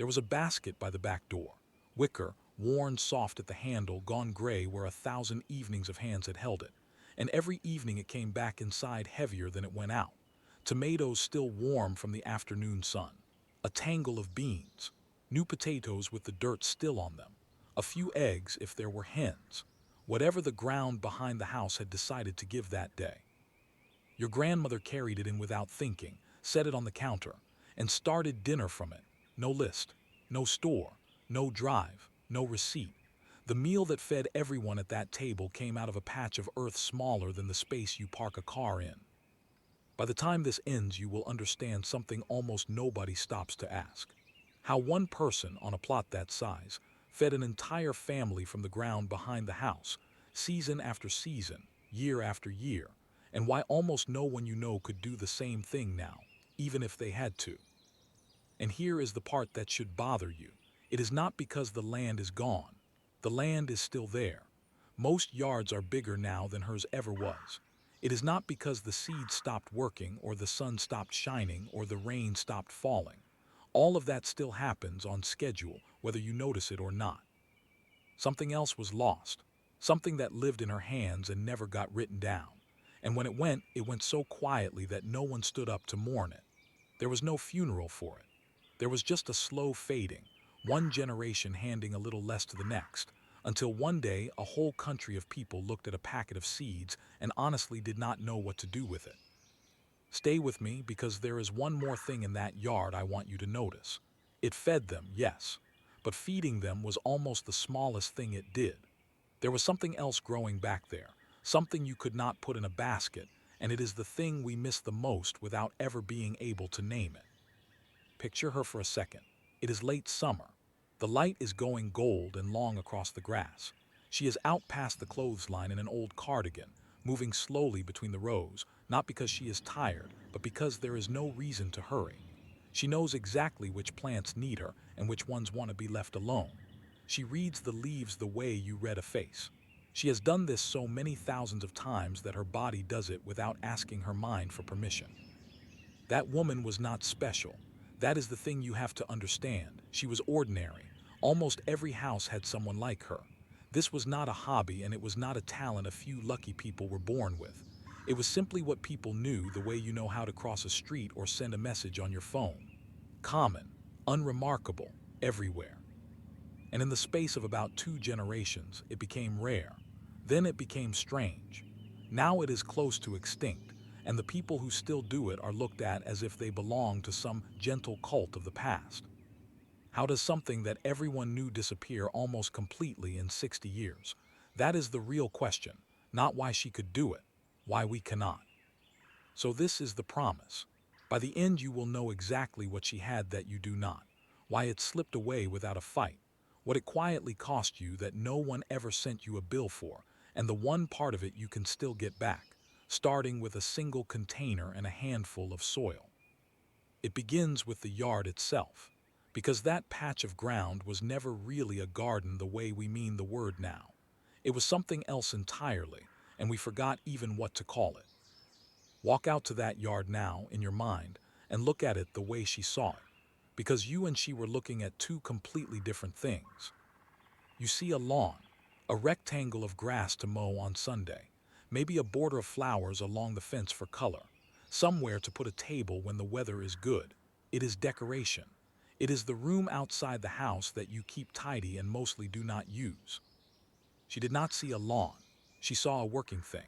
There was a basket by the back door, wicker, worn soft at the handle, gone gray where 1,000 evenings of hands had held it, and every evening it came back inside heavier than it went out. Tomatoes still warm from the afternoon sun, a tangle of beans, new potatoes with the dirt still on them, a few eggs if there were hens, whatever the ground behind the house had decided to give that day. Your grandmother carried it in without thinking, set it on the counter, and started dinner from it. No list, no store, no drive, no receipt. The meal that fed everyone at that table came out of a patch of earth smaller than the space you park a car in. By the time this ends, you will understand something almost nobody stops to ask. How one person on a plot that size fed an entire family from the ground behind the house, season after season, year after year, and why almost no one you know could do the same thing now, even if they had to. And here is the part that should bother you. It is not because the land is gone. The land is still there. Most yards are bigger now than hers ever was. It is not because the seeds stopped working or the sun stopped shining or the rain stopped falling. All of that still happens on schedule, whether you notice it or not. Something else was lost, something that lived in her hands and never got written down. And when it went so quietly that no one stood up to mourn it. There was no funeral for it. There was just a slow fading, one generation handing a little less to the next, until one day a whole country of people looked at a packet of seeds and honestly did not know what to do with it. Stay with me because there is one more thing in that yard I want you to notice. It fed them, yes, but feeding them was almost the smallest thing it did. There was something else growing back there, something you could not put in a basket, and it is the thing we miss the most without ever being able to name it. Picture her for a second. It is late summer. The light is going gold and long across the grass. She is out past the clothesline in an old cardigan, moving slowly between the rows, not because she is tired, but because there is no reason to hurry. She knows exactly which plants need her and which ones want to be left alone. She reads the leaves the way you read a face. She has done this so many thousands of times that her body does it without asking her mind for permission. That woman was not special. That is the thing you have to understand. She was ordinary. Almost every house had someone like her. This was not a hobby, and it was not a talent a few lucky people were born with. It was simply what people knew, the way you know how to cross a street or send a message on your phone. Common, unremarkable, everywhere. And in the space of about 2 generations, it became rare. Then it became strange. Now it is close to extinct, and the people who still do it are looked at as if they belong to some gentle cult of the past. How does something that everyone knew disappear almost completely in 60 years? That is the real question, not why she could do it, why we cannot. So this is the promise. By the end you will know exactly what she had that you do not, why it slipped away without a fight, what it quietly cost you that no one ever sent you a bill for, and the one part of it you can still get back, starting with a single container and a handful of soil. It begins with the yard itself, because that patch of ground was never really a garden the way we mean the word now. It was something else entirely, and we forgot even what to call it. Walk out to that yard now in your mind and look at it the way she saw it, because you and she were looking at two completely different things. You see a lawn, a rectangle of grass to mow on Sunday, maybe a border of flowers along the fence for color, somewhere to put a table when the weather is good. It is decoration. It is the room outside the house that you keep tidy and mostly do not use. She did not see a lawn. She saw a working thing.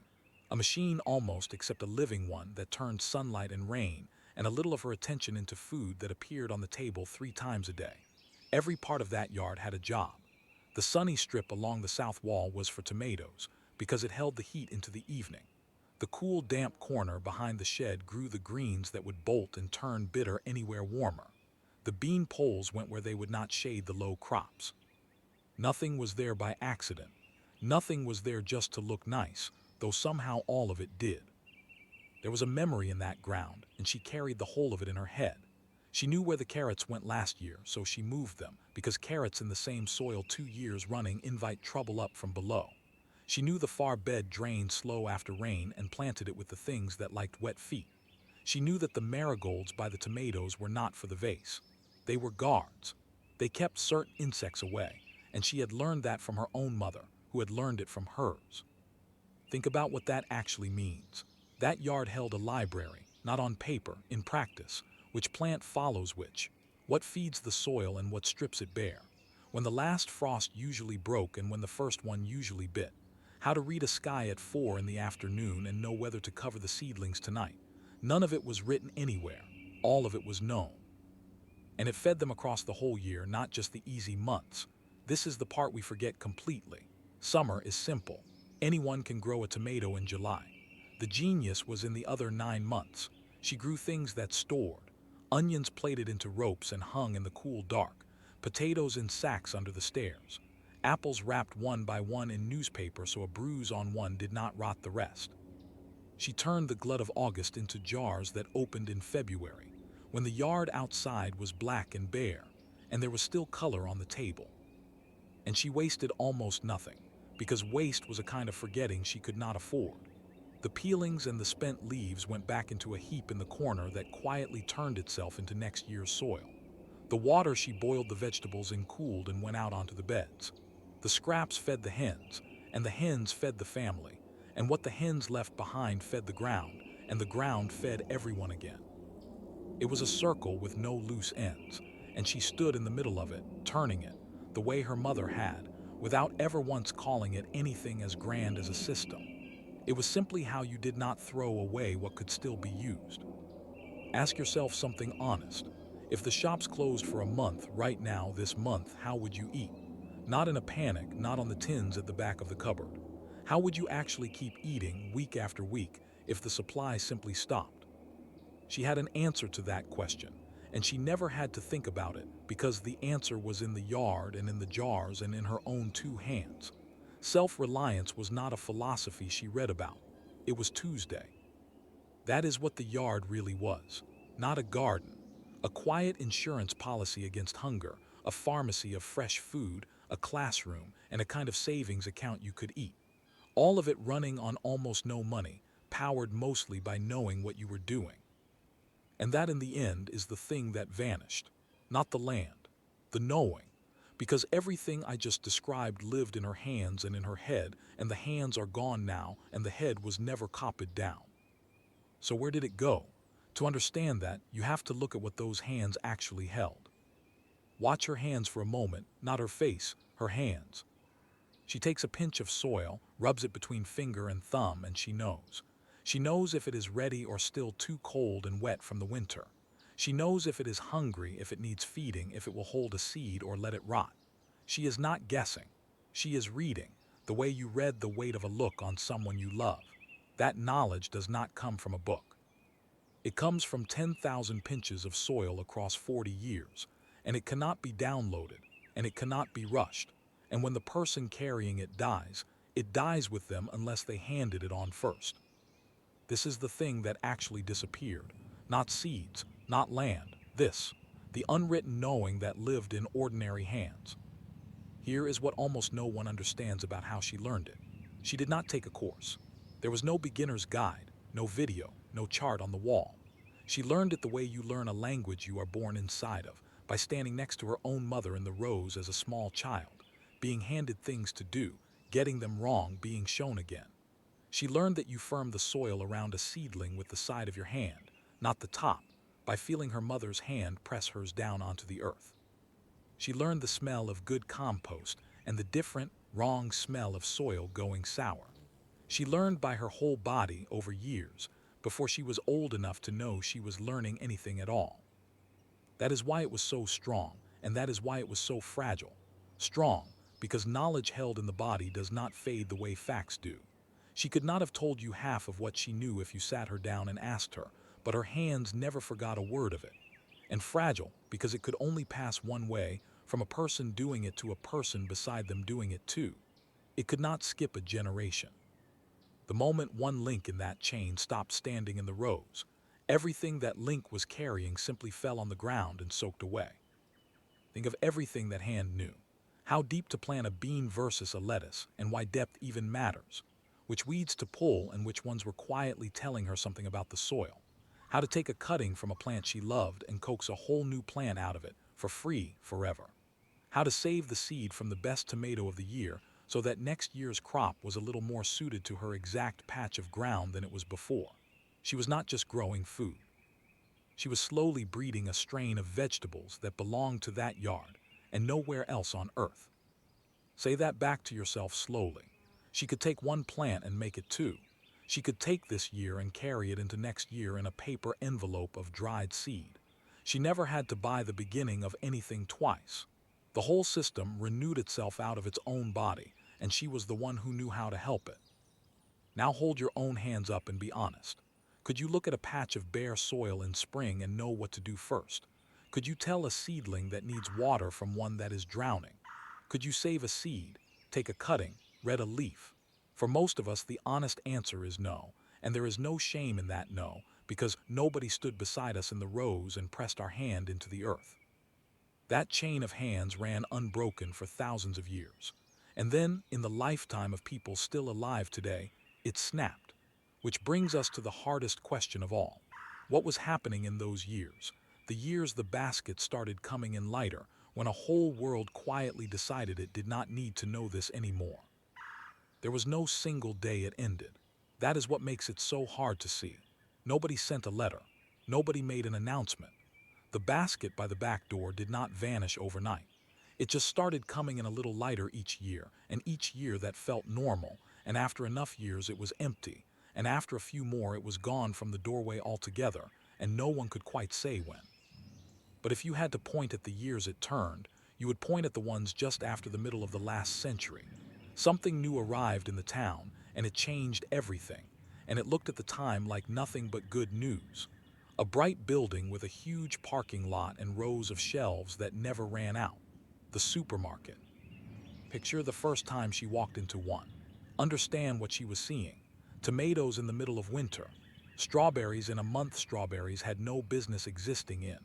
A machine almost, except a living one that turned sunlight and rain and a little of her attention into food that appeared on the table 3 times a day. Every part of that yard had a job. The sunny strip along the south wall was for tomatoes because it held the heat into the evening. The cool, damp corner behind the shed grew the greens that would bolt and turn bitter anywhere warmer. The bean poles went where they would not shade the low crops. Nothing was there by accident. Nothing was there just to look nice, though somehow all of it did. There was a memory in that ground, and she carried the whole of it in her head. She knew where the carrots went last year, so she moved them, because carrots in the same soil 2 years running invite trouble up from below. She knew the far bed drained slow after rain and planted it with the things that liked wet feet. She knew that the marigolds by the tomatoes were not for the vase. They were guards. They kept certain insects away, and she had learned that from her own mother, who had learned it from hers. Think about what that actually means. That yard held a library, not on paper, in practice, which plant follows which, what feeds the soil and what strips it bare, when the last frost usually broke and when the first one usually bit, how to read a sky at 4 in the afternoon and know whether to cover the seedlings tonight. None of it was written anywhere. All of it was known. And it fed them across the whole year, not just the easy months. This is the part we forget completely. Summer is simple. Anyone can grow a tomato in July. The genius was in the other 9 months. She grew things that stored. Onions plaited into ropes and hung in the cool dark. Potatoes in sacks under the stairs. Apples wrapped one by one in newspaper so a bruise on one did not rot the rest. She turned the glut of August into jars that opened in February, when the yard outside was black and bare, and there was still color on the table. And she wasted almost nothing, because waste was a kind of forgetting she could not afford. The peelings and the spent leaves went back into a heap in the corner that quietly turned itself into next year's soil. The water she boiled the vegetables in cooled and went out onto the beds. The scraps fed the hens, and the hens fed the family, and what the hens left behind fed the ground, and the ground fed everyone again. It was a circle with no loose ends, and she stood in the middle of it, turning it, the way her mother had, without ever once calling it anything as grand as a system. It was simply how you did not throw away what could still be used. Ask yourself something honest. If the shops closed for a month right now this month, how would you eat? Not in a panic, not on the tins at the back of the cupboard. How would you actually keep eating week after week if the supply simply stopped? She had an answer to that question, and she never had to think about it because the answer was in the yard and in the jars and in her own 2 hands. Self-reliance was not a philosophy she read about. It was Tuesday. That is what the yard really was. Not a garden. A quiet insurance policy against hunger, a pharmacy of fresh food, a classroom, and a kind of savings account you could eat. All of it running on almost no money, powered mostly by knowing what you were doing. And that in the end is the thing that vanished. Not the land, the knowing. Because everything I just described lived in her hands and in her head, and the hands are gone now, and the head was never copied down. So where did it go? To understand that, you have to look at what those hands actually held. Watch her hands for a moment, not her face, her hands. She takes a pinch of soil, rubs it between finger and thumb, and she knows. She knows if it is ready or still too cold and wet from the winter. She knows if it is hungry, if it needs feeding, if it will hold a seed or let it rot. She is not guessing. She is reading, the way you read the weight of a look on someone you love. That knowledge does not come from a book. It comes from 10,000 pinches of soil across 40 years, and it cannot be downloaded, and it cannot be rushed. And when the person carrying it dies with them unless they handed it on first. This is the thing that actually disappeared. Not seeds, not land. This, the unwritten knowing that lived in ordinary hands. Here is what almost no one understands about how she learned it. She did not take a course. There was no beginner's guide, no video, no chart on the wall. She learned it the way you learn a language you are born inside of, by standing next to her own mother in the rows as a small child, being handed things to do, getting them wrong, being shown again. She learned that you firm the soil around a seedling with the side of your hand, not the top, by feeling her mother's hand press hers down onto the earth. She learned the smell of good compost and the different, wrong smell of soil going sour. She learned by her whole body over years, before she was old enough to know she was learning anything at all. That is why it was so strong, and that is why it was so fragile. Strong, because knowledge held in the body does not fade the way facts do. She could not have told you half of what she knew if you sat her down and asked her, but her hands never forgot a word of it. And fragile, because it could only pass one way, from a person doing it to a person beside them doing it too. It could not skip a generation. The moment one link in that chain stopped standing in the rows, everything that link was carrying simply fell on the ground and soaked away. Think of everything that hand knew. How deep to plant a bean versus a lettuce, and why depth even matters. Which weeds to pull and which ones were quietly telling her something about the soil. How to take a cutting from a plant she loved and coax a whole new plant out of it, for free, forever. how to save the seed from the best tomato of the year so that next year's crop was a little more suited to her exact patch of ground than it was before. She was not just growing food. She was slowly breeding a strain of vegetables that belonged to that yard and nowhere else on earth. Say that back to yourself slowly. She could take one plant and make it two. She could take this year and carry it into next year in a paper envelope of dried seed. She never had to buy the beginning of anything twice. The whole system renewed itself out of its own body, and she was the one who knew how to help it. Now hold your own hands up and be honest. Could you look at a patch of bare soil in spring and know what to do first? Could you tell a seedling that needs water from one that is drowning? Could you save a seed, take a cutting, red a leaf? For most of us, the honest answer is no, and there is no shame in that no, because nobody stood beside us in the rows and pressed our hand into the earth. That chain of hands ran unbroken for thousands of years. And then, in the lifetime of people still alive today, it snapped. Which brings us to the hardest question of all. What was happening in those years? The years the basket started coming in lighter, when a whole world quietly decided it did not need to know this anymore. There was no single day it ended. That is what makes it so hard to see. Nobody sent a letter. Nobody made an announcement. The basket by the back door did not vanish overnight. It just started coming in a little lighter each year, and each year that felt normal, and after enough years it was empty, and after a few more it was gone from the doorway altogether, and no one could quite say when. But if you had to point at the years it turned, you would point at the ones just after the middle of the last century. Something new arrived in the town, and it changed everything, and it looked at the time like nothing but good news. A bright building with a huge parking lot and rows of shelves that never ran out. The supermarket. Picture the first time she walked into one. Understand what she was seeing. Tomatoes in the middle of winter. Strawberries in a month strawberries had no business existing in.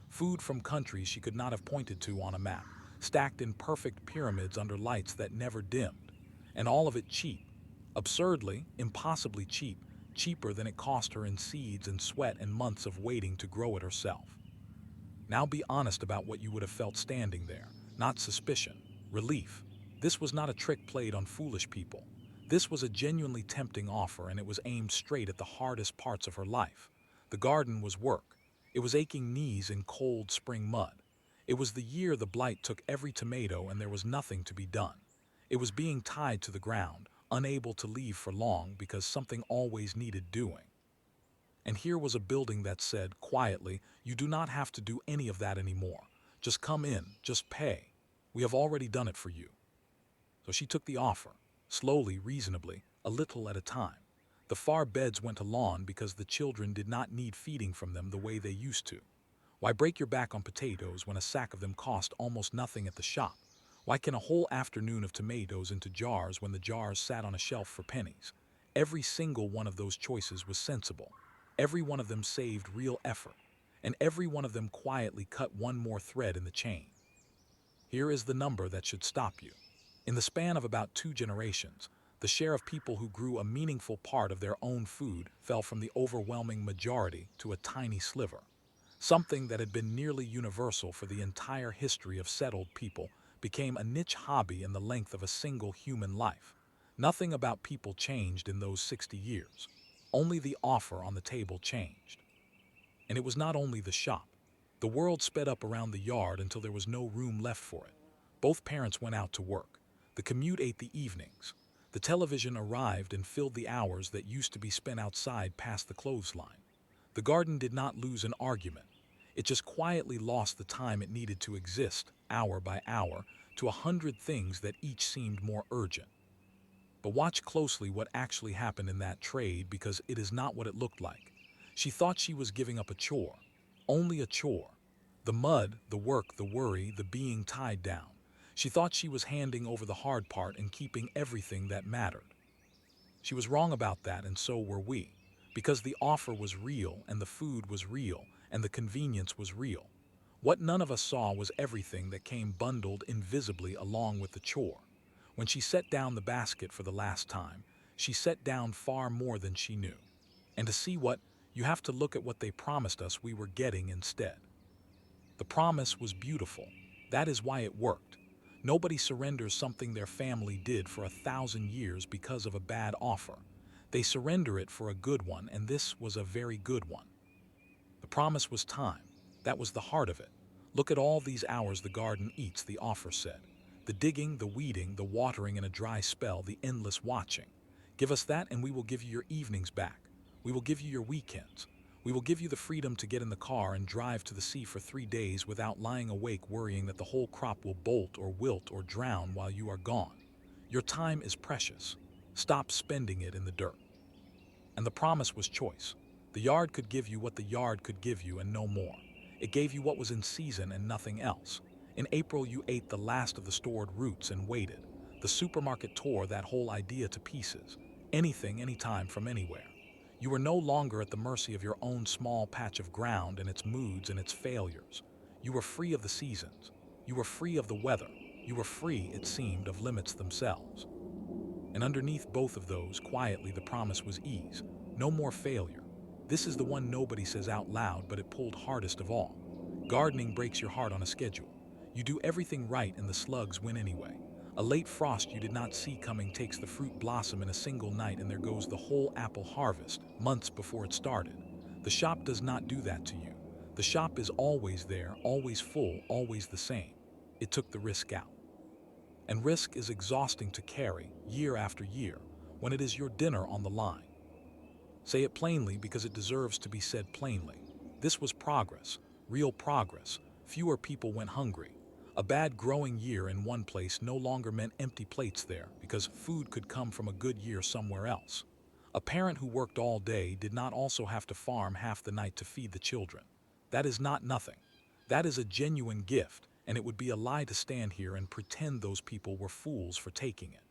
Food from countries she could not have pointed to on a map, stacked in perfect pyramids under lights that never dimmed. And all of it cheap. Absurdly, impossibly cheap, cheaper than it cost her in seeds and sweat and months of waiting to grow it herself. Now be honest about what you would have felt standing there, not suspicion, relief. This was not a trick played on foolish people. This was a genuinely tempting offer, and it was aimed straight at the hardest parts of her life. The garden was work. It was aching knees in cold spring mud. It was the year the blight took every tomato and there was nothing to be done. It was being tied to the ground, unable to leave for long because something always needed doing. And here was a building that said, quietly, you do not have to do any of that anymore. Just come in, just pay. We have already done it for you. So she took the offer, slowly, reasonably, a little at a time. The far beds went to lawn because the children did not need feeding from them the way they used to. Why break your back on potatoes when a sack of them cost almost nothing at the shop? Why can a whole afternoon of tomatoes into jars when the jars sat on a shelf for pennies? Every single one of those choices was sensible. Every one of them saved real effort. And every one of them quietly cut one more thread in the chain. Here is the number that should stop you. In the span of about 2 generations, the share of people who grew a meaningful part of their own food fell from the overwhelming majority to a tiny sliver. Something that had been nearly universal for the entire history of settled people became a niche hobby in the length of a single human life. Nothing about people changed in those 60 years. Only the offer on the table changed. And it was not only the shop. The world sped up around the yard until there was no room left for it. Both parents went out to work. The commute ate the evenings. The television arrived and filled the hours that used to be spent outside past the clothesline. The garden did not lose an argument. It just quietly lost the time it needed to exist, hour by hour, to 100 things that each seemed more urgent. But watch closely what actually happened in that trade, because it is not what it looked like. She thought she was giving up a chore. Only a chore. The mud, the work, the worry, the being tied down. She thought she was handing over the hard part and keeping everything that mattered. She was wrong about that, and so were we. Because the offer was real, and the food was real, and the convenience was real. What none of us saw was everything that came bundled invisibly along with the chore. When she set down the basket for the last time, she set down far more than she knew. And to see what, you have to look at what they promised us we were getting instead. The promise was beautiful. That is why it worked. Nobody surrenders something their family did for 1,000 years because of a bad offer. They surrender it for a good one, and this was a very good one. The promise was time. That was the heart of it. Look at all these hours the garden eats, the offer said. The digging, the weeding, the watering in a dry spell, the endless watching. Give us that and we will give you your evenings back. We will give you your weekends. We will give you the freedom to get in the car and drive to the sea for 3 days without lying awake worrying that the whole crop will bolt or wilt or drown while you are gone. Your time is precious. Stop spending it in the dirt. And the promise was choice. The yard could give you what the yard could give you and no more. It gave you what was in season and nothing else. In April, you ate the last of the stored roots and waited. The supermarket tore that whole idea to pieces. Anything, anytime, from anywhere. You were no longer at the mercy of your own small patch of ground and its moods and its failures. You were free of the seasons. You were free of the weather. You were free, it seemed, of limits themselves. And underneath both of those, quietly, the promise was ease. No more failure. This is the one nobody says out loud, but it pulled hardest of all. Gardening breaks your heart on a schedule. You do everything right and the slugs win anyway. A late frost you did not see coming takes the fruit blossom in a single night and there goes the whole apple harvest, months before it started. The shop does not do that to you. The shop is always there, always full, always the same. It took the risk out. And risk is exhausting to carry, year after year, when it is your dinner on the line. Say it plainly because it deserves to be said plainly. This was progress, real progress. Fewer people went hungry. A bad growing year in one place no longer meant empty plates there because food could come from a good year somewhere else. A parent who worked all day did not also have to farm half the night to feed the children. That is not nothing. That is a genuine gift, and it would be a lie to stand here and pretend those people were fools for taking it.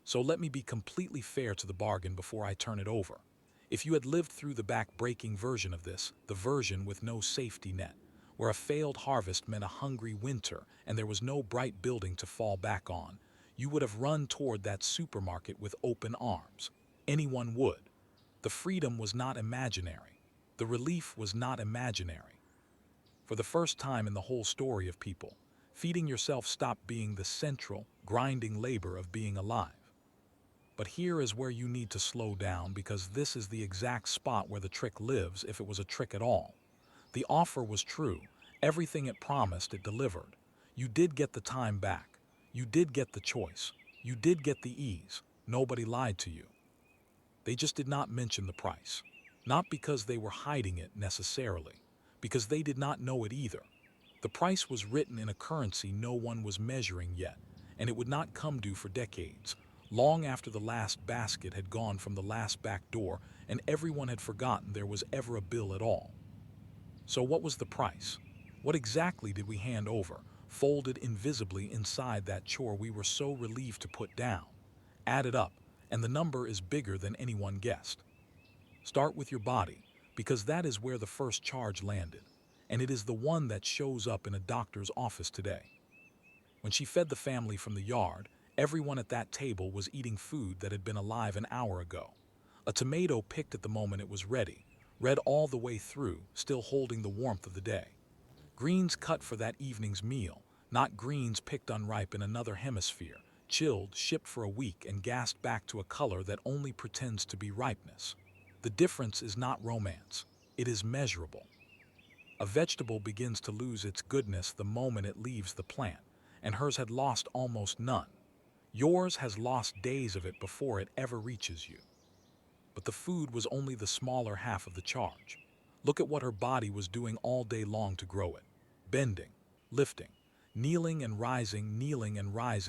So let me be completely fair to the bargain before I turn it over. If you had lived through the back-breaking version of this, the version with no safety net, where a failed harvest meant a hungry winter and there was no bright building to fall back on, you would have run toward that supermarket with open arms. Anyone would. The freedom was not imaginary. The relief was not imaginary. For the first time in the whole story of people, feeding yourself stopped being the central, grinding labor of being alive. But here is where you need to slow down because this is the exact spot where the trick lives if it was a trick at all. The offer was true. Everything it promised, it delivered. You did get the time back. You did get the choice. You did get the ease. Nobody lied to you. They just did not mention the price. Not because they were hiding it necessarily, because they did not know it either. The price was written in a currency no one was measuring yet, and it would not come due for decades, long after the last basket had gone from the last back door and everyone had forgotten there was ever a bill at all. So what was the price? What exactly did we hand over, folded invisibly inside that chore we were so relieved to put down? Add it up, and the number is bigger than anyone guessed. Start with your body, because that is where the first charge landed, and it is the one that shows up in a doctor's office today. When she fed the family from the yard, everyone at that table was eating food that had been alive an hour ago. A tomato picked at the moment it was ready, red all the way through, still holding the warmth of the day. Greens cut for that evening's meal, not greens picked unripe in another hemisphere, chilled, shipped for a week and gassed back to a color that only pretends to be ripeness. The difference is not romance, it is measurable. A vegetable begins to lose its goodness the moment it leaves the plant, and hers had lost almost none. Yours has lost days of it before it ever reaches you. But the food was only the smaller half of the charge. Look at what her body was doing all day long to grow it. Bending, lifting, kneeling and rising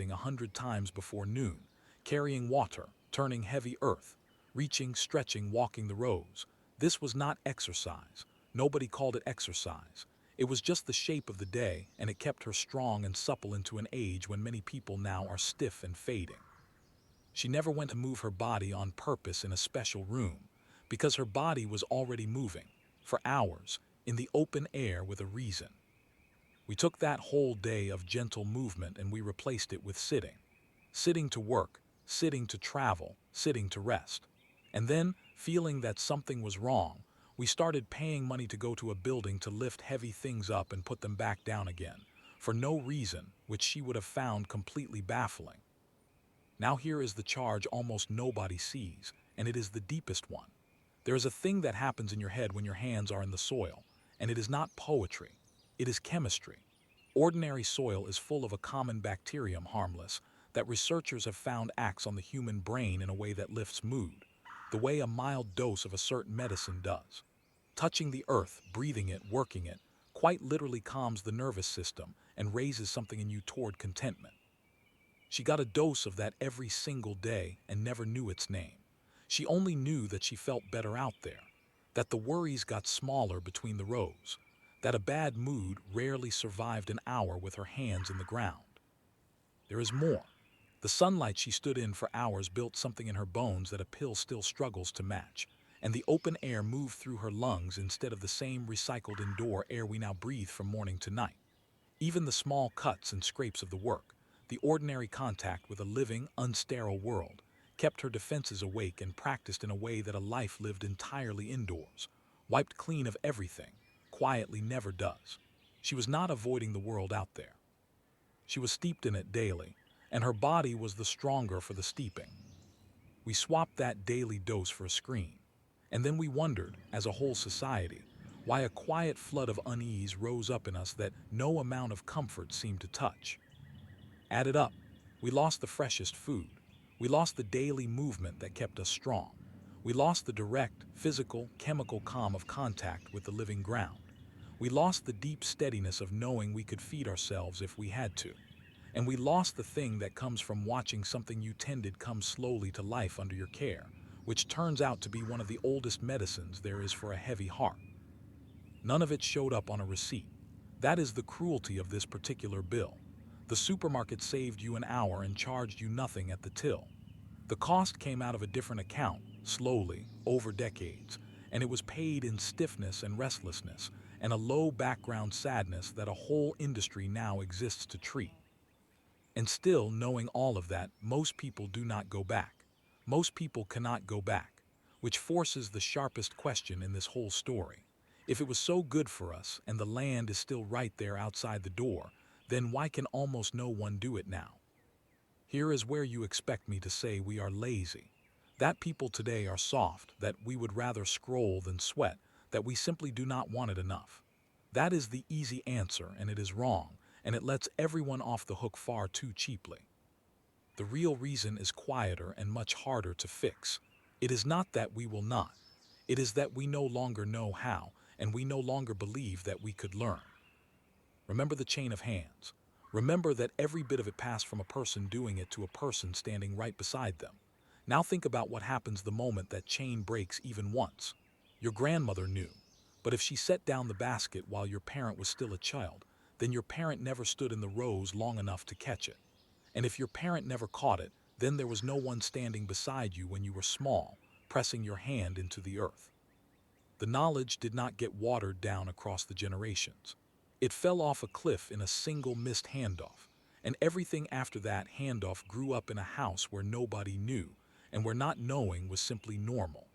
100 times before noon, carrying water, turning heavy earth, reaching, stretching, walking the rows. This was not exercise. Nobody called it exercise. It was just the shape of the day, and it kept her strong and supple into an age when many people now are stiff and fading. She never went to move her body on purpose in a special room, because her body was already moving, for hours, in the open air with a reason. We took that whole day of gentle movement and we replaced it with sitting. Sitting to work, sitting to travel, sitting to rest. And then, feeling that something was wrong, we started paying money to go to a building to lift heavy things up and put them back down again, for no reason, which she would have found completely baffling. Now here is the charge almost nobody sees, and it is the deepest one. There is a thing that happens in your head when your hands are in the soil, and it is not poetry, it is chemistry. Ordinary soil is full of a common bacterium, harmless, that researchers have found acts on the human brain in a way that lifts mood, the way a mild dose of a certain medicine does. Touching the earth, breathing it, working it, quite literally calms the nervous system and raises something in you toward contentment. She got a dose of that every single day and never knew its name. She only knew that she felt better out there, that the worries got smaller between the rows, that a bad mood rarely survived an hour with her hands in the ground. There is more. The sunlight she stood in for hours built something in her bones that a pill still struggles to match, and the open air moved through her lungs instead of the same recycled indoor air we now breathe from morning to night. Even the small cuts and scrapes of the work, the ordinary contact with a living, unsterile world, kept her defenses awake and practiced in a way that a life lived entirely indoors, wiped clean of everything, quietly never does. She was not avoiding the world out there. She was steeped in it daily, and her body was the stronger for the steeping. We swapped that daily dose for a screen. And then we wondered, as a whole society, why a quiet flood of unease rose up in us that no amount of comfort seemed to touch. Added up, we lost the freshest food. We lost the daily movement that kept us strong. We lost the direct, physical, chemical calm of contact with the living ground. We lost the deep steadiness of knowing we could feed ourselves if we had to. And we lost the thing that comes from watching something you tended come slowly to life under your care, which turns out to be one of the oldest medicines there is for a heavy heart. None of it showed up on a receipt. That is the cruelty of this particular bill. The supermarket saved you an hour and charged you nothing at the till. The cost came out of a different account, slowly, over decades, and it was paid in stiffness and restlessness, and a low background sadness that a whole industry now exists to treat. And still, knowing all of that, most people do not go back. Most people cannot go back, which forces the sharpest question in this whole story. If it was so good for us and the land is still right there outside the door, then why can almost no one do it now? Here is where you expect me to say we are lazy. That people today are soft, that we would rather scroll than sweat, that we simply do not want it enough. That is the easy answer, and it is wrong, and it lets everyone off the hook far too cheaply. The real reason is quieter and much harder to fix. It is not that we will not. It is that we no longer know how, and we no longer believe that we could learn. Remember the chain of hands. Remember that every bit of it passed from a person doing it to a person standing right beside them. Now think about what happens the moment that chain breaks even once. Your grandmother knew, but if she set down the basket while your parent was still a child, then your parent never stood in the rows long enough to catch it. And if your parent never caught it, then there was no one standing beside you when you were small, pressing your hand into the earth. The knowledge did not get watered down across the generations. It fell off a cliff in a single missed handoff, and everything after that handoff grew up in a house where nobody knew, and where not knowing was simply normal.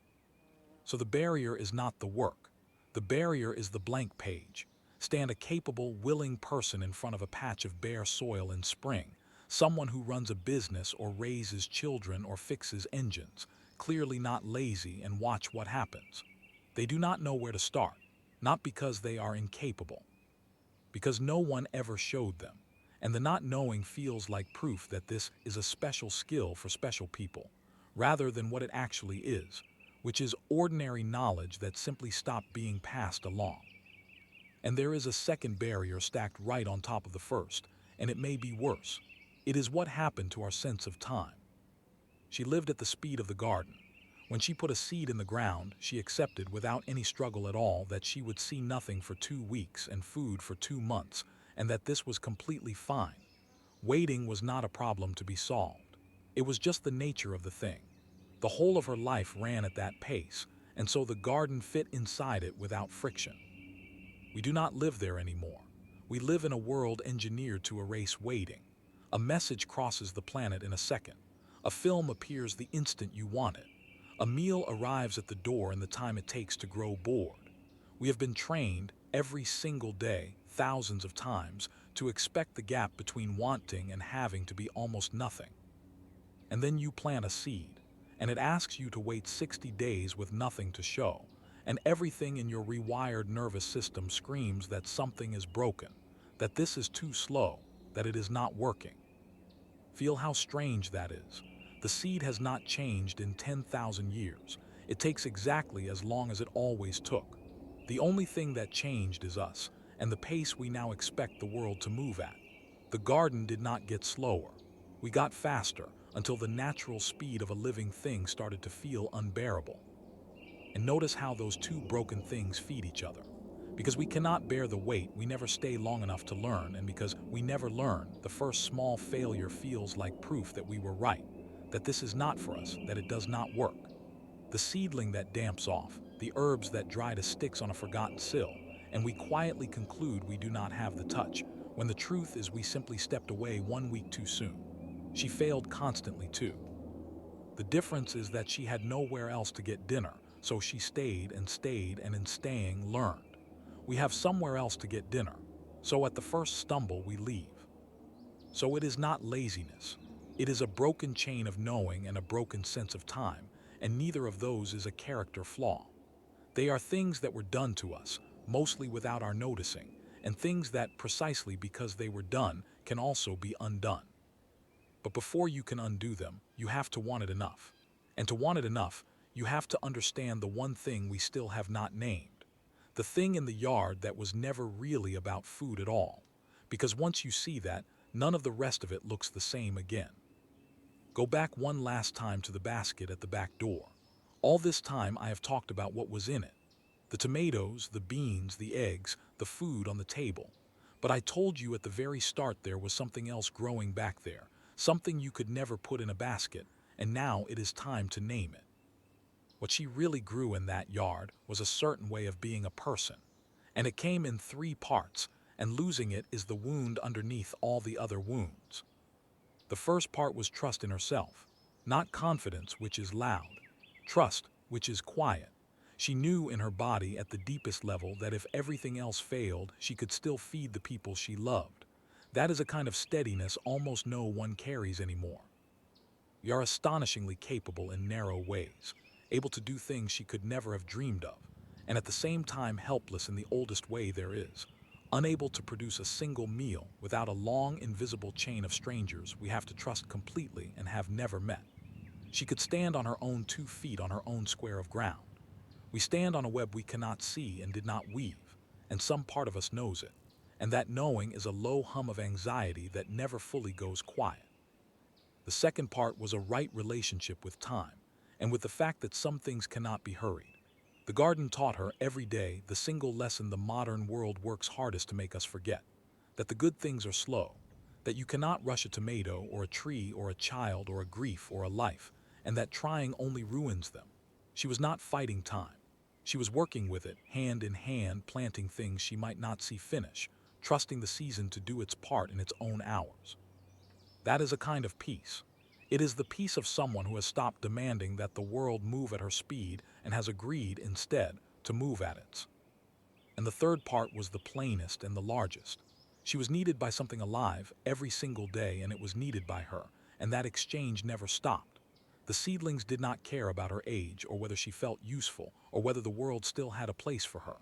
So the barrier is not the work. The barrier is the blank page. Stand a capable, willing person in front of a patch of bare soil in spring, someone who runs a business or raises children or fixes engines, clearly not lazy, and watch what happens. They do not know where to start, not because they are incapable, because no one ever showed them. And the not knowing feels like proof that this is a special skill for special people, rather than what it actually is, which is ordinary knowledge that simply stopped being passed along. And there is a second barrier stacked right on top of the first, and it may be worse. It is what happened to our sense of time. She lived at the speed of the garden. When she put a seed in the ground, she accepted without any struggle at all that she would see nothing for 2 weeks and food for 2 months, and that this was completely fine. Waiting was not a problem to be solved. It was just the nature of the thing. The whole of her life ran at that pace, and so the garden fit inside it without friction. We do not live there anymore. We live in a world engineered to erase waiting. A message crosses the planet in a second. A film appears the instant you want it. A meal arrives at the door in the time it takes to grow bored. We have been trained every single day, thousands of times, to expect the gap between wanting and having to be almost nothing. And then you plant a seed, and it asks you to wait 60 days with nothing to show, and everything in your rewired nervous system screams that something is broken, that this is too slow, that it is not working. Feel how strange that is. The seed has not changed in 10,000 years. It takes exactly as long as it always took. The only thing that changed is us, and the pace we now expect the world to move at. The garden did not get slower. We got faster until the natural speed of a living thing started to feel unbearable. And notice how those two broken things feed each other. Because we cannot bear the weight, we never stay long enough to learn, and because we never learn, the first small failure feels like proof that we were right, that this is not for us, that it does not work. The seedling that damps off, the herbs that dry to sticks on a forgotten sill, and we quietly conclude we do not have the touch, when the truth is we simply stepped away 1 week too soon. She failed constantly too. The difference is that she had nowhere else to get dinner, so she stayed and in staying learned. We have somewhere else to get dinner, so at the first stumble we leave. So it is not laziness. It is a broken chain of knowing and a broken sense of time, and neither of those is a character flaw. They are things that were done to us, mostly without our noticing, and things that, precisely because they were done, can also be undone. But before you can undo them, you have to want it enough. And to want it enough, you have to understand the one thing we still have not named. The thing in the yard that was never really about food at all. Because once you see that, none of the rest of it looks the same again. Go back one last time to the basket at the back door. All this time I have talked about what was in it. The tomatoes, the beans, the eggs, the food on the table. But I told you at the very start there was something else growing back there, something you could never put in a basket, and now it is time to name it. What she really grew in that yard was a certain way of being a person, and it came in 3 parts, and losing it is the wound underneath all the other wounds. The first part was trust in herself, not confidence, which is loud, trust, which is quiet. She knew in her body at the deepest level that if everything else failed, she could still feed the people she loved. That is a kind of steadiness almost no one carries anymore. We are astonishingly capable in narrow ways, able to do things she could never have dreamed of, and at the same time helpless in the oldest way there is, unable to produce a single meal without a long, invisible chain of strangers we have to trust completely and have never met. She could stand on her own 2 feet on her own square of ground. We stand on a web we cannot see and did not weave, and some part of us knows it, and that knowing is a low hum of anxiety that never fully goes quiet. The second part was a right relationship with time, and with the fact that some things cannot be hurried. The garden taught her every day the single lesson the modern world works hardest to make us forget, that the good things are slow, that you cannot rush a tomato or a tree or a child or a grief or a life, and that trying only ruins them. She was not fighting time. She was working with it, hand in hand, planting things she might not see finish, trusting the season to do its part in its own hours. That is a kind of peace. It is the peace of someone who has stopped demanding that the world move at her speed and has agreed, instead, to move at its. And the third part was the plainest and the largest. She was needed by something alive every single day, and it was needed by her, and that exchange never stopped. The seedlings did not care about her age or whether she felt useful or whether the world still had a place for her.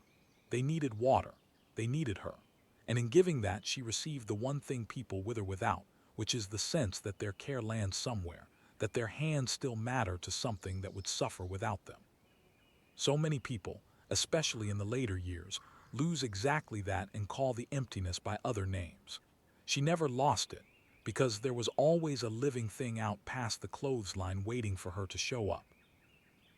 They needed water. They needed her. And in giving that, she received the one thing people wither without, which is the sense that their care lands somewhere, that their hands still matter to something that would suffer without them. So many people, especially in the later years, lose exactly that and call the emptiness by other names. She never lost it, because there was always a living thing out past the clothesline waiting for her to show up.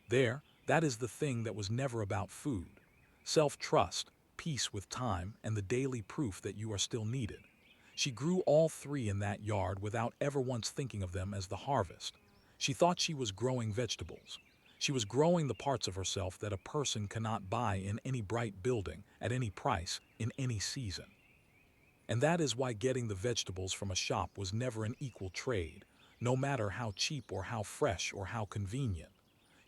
There, that is the thing that was never about food. Self-trust, peace with time, and the daily proof that you are still needed. She grew all 3 in that yard without ever once thinking of them as the harvest. She thought she was growing vegetables. She was growing the parts of herself that a person cannot buy in any bright building, at any price, in any season. And that is why getting the vegetables from a shop was never an equal trade, no matter how cheap or how fresh or how convenient.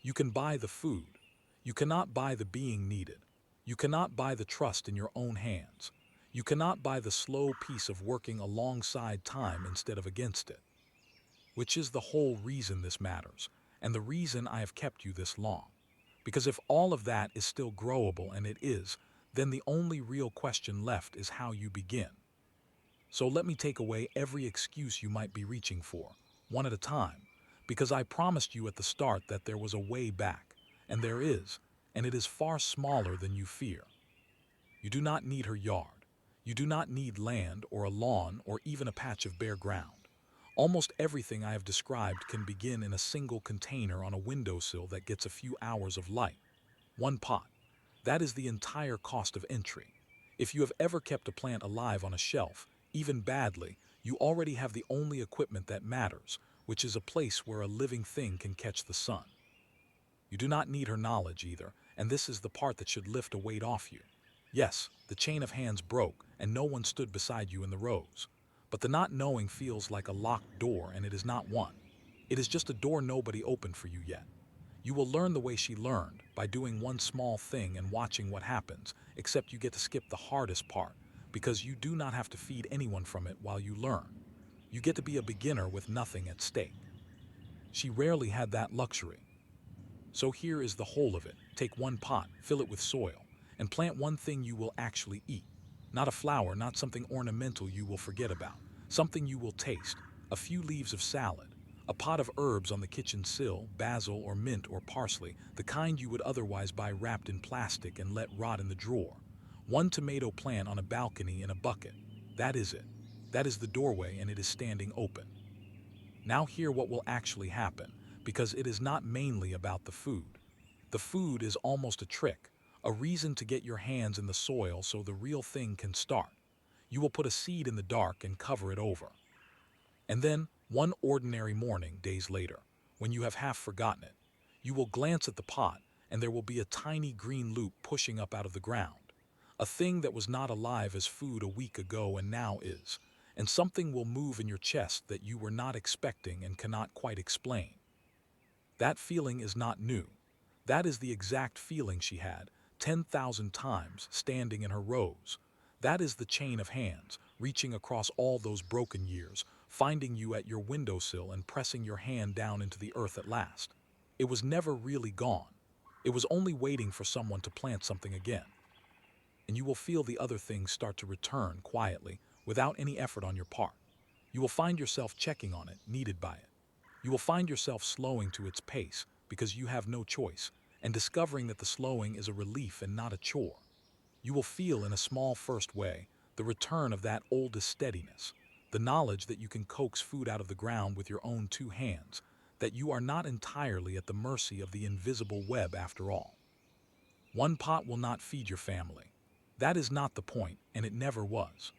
You can buy the food. You cannot buy the being needed. You cannot buy the trust in your own hands. You cannot buy the slow peace of working alongside time instead of against it, which is the whole reason this matters, and the reason I have kept you this long. Because if all of that is still growable, and it is, then the only real question left is how you begin. So let me take away every excuse you might be reaching for, one at a time, because I promised you at the start that there was a way back, and there is, and it is far smaller than you fear. You do not need her yard. You do not need land or a lawn or even a patch of bare ground. Almost everything I have described can begin in a single container on a windowsill that gets a few hours of light. One pot. That is the entire cost of entry. If you have ever kept a plant alive on a shelf, even badly, you already have the only equipment that matters, which is a place where a living thing can catch the sun. You do not need her knowledge either, and this is the part that should lift a weight off you. Yes, the chain of hands broke, and no one stood beside you in the rows. But the not knowing feels like a locked door, and it is not one. It is just a door nobody opened for you yet. You will learn the way she learned, by doing one small thing and watching what happens, except you get to skip the hardest part, because you do not have to feed anyone from it while you learn. You get to be a beginner with nothing at stake. She rarely had that luxury. So here is the whole of it. Take one pot, fill it with soil, and plant one thing you will actually eat. Not a flower, not something ornamental you will forget about. Something you will taste. A few leaves of salad. A pot of herbs on the kitchen sill, basil or mint or parsley, the kind you would otherwise buy wrapped in plastic and let rot in the drawer. One tomato plant on a balcony in a bucket. That is it. That is the doorway, and it is standing open. Now hear what will actually happen, because it is not mainly about the food. The food is almost a trick, a reason to get your hands in the soil so the real thing can start. You will put a seed in the dark and cover it over. And then, one ordinary morning, days later, when you have half forgotten it, you will glance at the pot, and there will be a tiny green loop pushing up out of the ground. A thing that was not alive as food a week ago and now is. And something will move in your chest that you were not expecting and cannot quite explain. That feeling is not new. That is the exact feeling she had, 10,000 times, standing in her rows. That is the chain of hands, reaching across all those broken years, finding you at your windowsill and pressing your hand down into the earth at last. It was never really gone. It was only waiting for someone to plant something again. And you will feel the other things start to return quietly, without any effort on your part. You will find yourself checking on it, needed by it. You will find yourself slowing to its pace, because you have no choice, and discovering that the slowing is a relief and not a chore. You will feel, in a small first way, the return of that oldest steadiness, the knowledge that you can coax food out of the ground with your own two hands, that you are not entirely at the mercy of the invisible web after all. One pot will not feed your family. That is not the point, and it never was.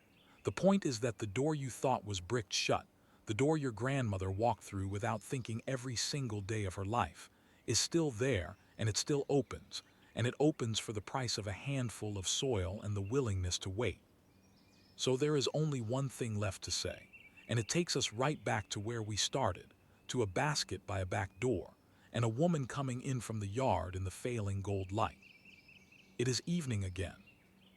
The point is that the door you thought was bricked shut, the door your grandmother walked through without thinking every single day of her life, is still there, and it still opens, and it opens for the price of a handful of soil and the willingness to wait. So there is only one thing left to say, and it takes us right back to where we started, to a basket by a back door, and a woman coming in from the yard in the failing gold light. It is evening again.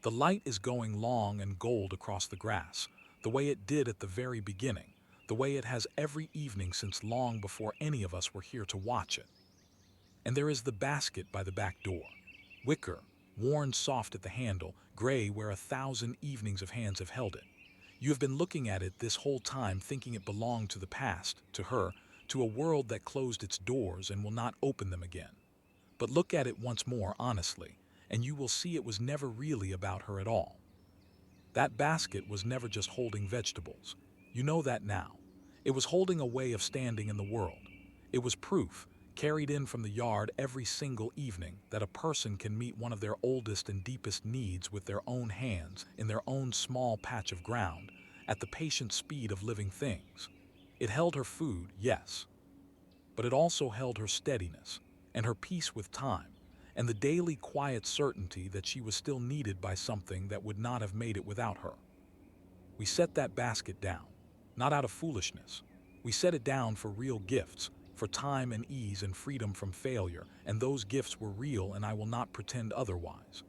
The light is going long and gold across the grass, the way it did at the very beginning, the way it has every evening since long before any of us were here to watch it. And there is the basket by the back door. Wicker, worn soft at the handle, gray where 1,000 evenings of hands have held it. You have been looking at it this whole time thinking it belonged to the past, to her, to a world that closed its doors and will not open them again. But look at it once more honestly, and you will see it was never really about her at all. That basket was never just holding vegetables. You know that now. It was holding a way of standing in the world. It was proof, carried in from the yard every single evening, that a person can meet one of their oldest and deepest needs with their own hands, in their own small patch of ground, at the patient speed of living things. It held her food, yes, but it also held her steadiness, and her peace with time, and the daily quiet certainty that she was still needed by something that would not have made it without her. We set that basket down, not out of foolishness. We set it down for real gifts, for time and ease and freedom from failure, and those gifts were real, and I will not pretend otherwise.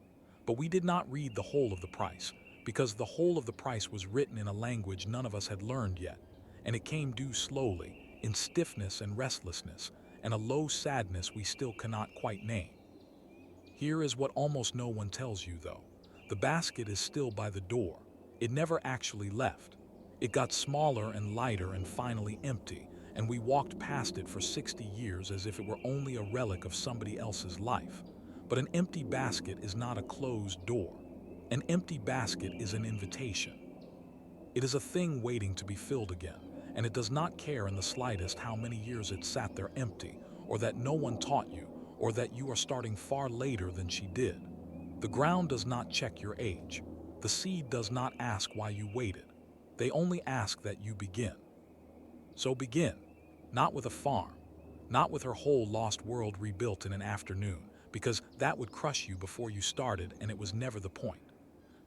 But we did not read the whole of the price, because the whole of the price was written in a language none of us had learned yet, and it came due slowly, in stiffness and restlessness, and a low sadness we still cannot quite name. Here is what almost no one tells you, though. The basket is still by the door. It never actually left. It got smaller and lighter and finally empty, and we walked past it for 60 years as if it were only a relic of somebody else's life. But an empty basket is not a closed door. An empty basket is an invitation. It is a thing waiting to be filled again, and it does not care in the slightest how many years it sat there empty, or that no one taught you, or that you are starting far later than she did. The ground does not check your age. The seed does not ask why you waited. They only ask that you begin. So begin, not with a farm, not with her whole lost world rebuilt in an afternoon, because that would crush you before you started, and it was never the point.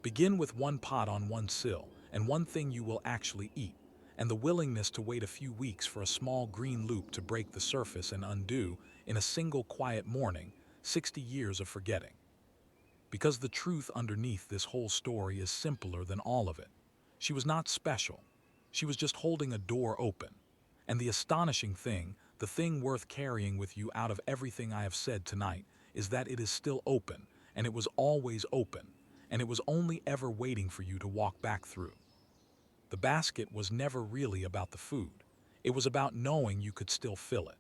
Begin with one pot on one sill, and one thing you will actually eat, and the willingness to wait a few weeks for a small green loop to break the surface and undo, in a single quiet morning, 60 years of forgetting. Because the truth underneath this whole story is simpler than all of it. She was not special. She was just holding a door open. And the astonishing thing, the thing worth carrying with you out of everything I have said tonight, is that it is still open, and it was always open, and it was only ever waiting for you to walk back through. The basket was never really about the food. It was about knowing you could still fill it.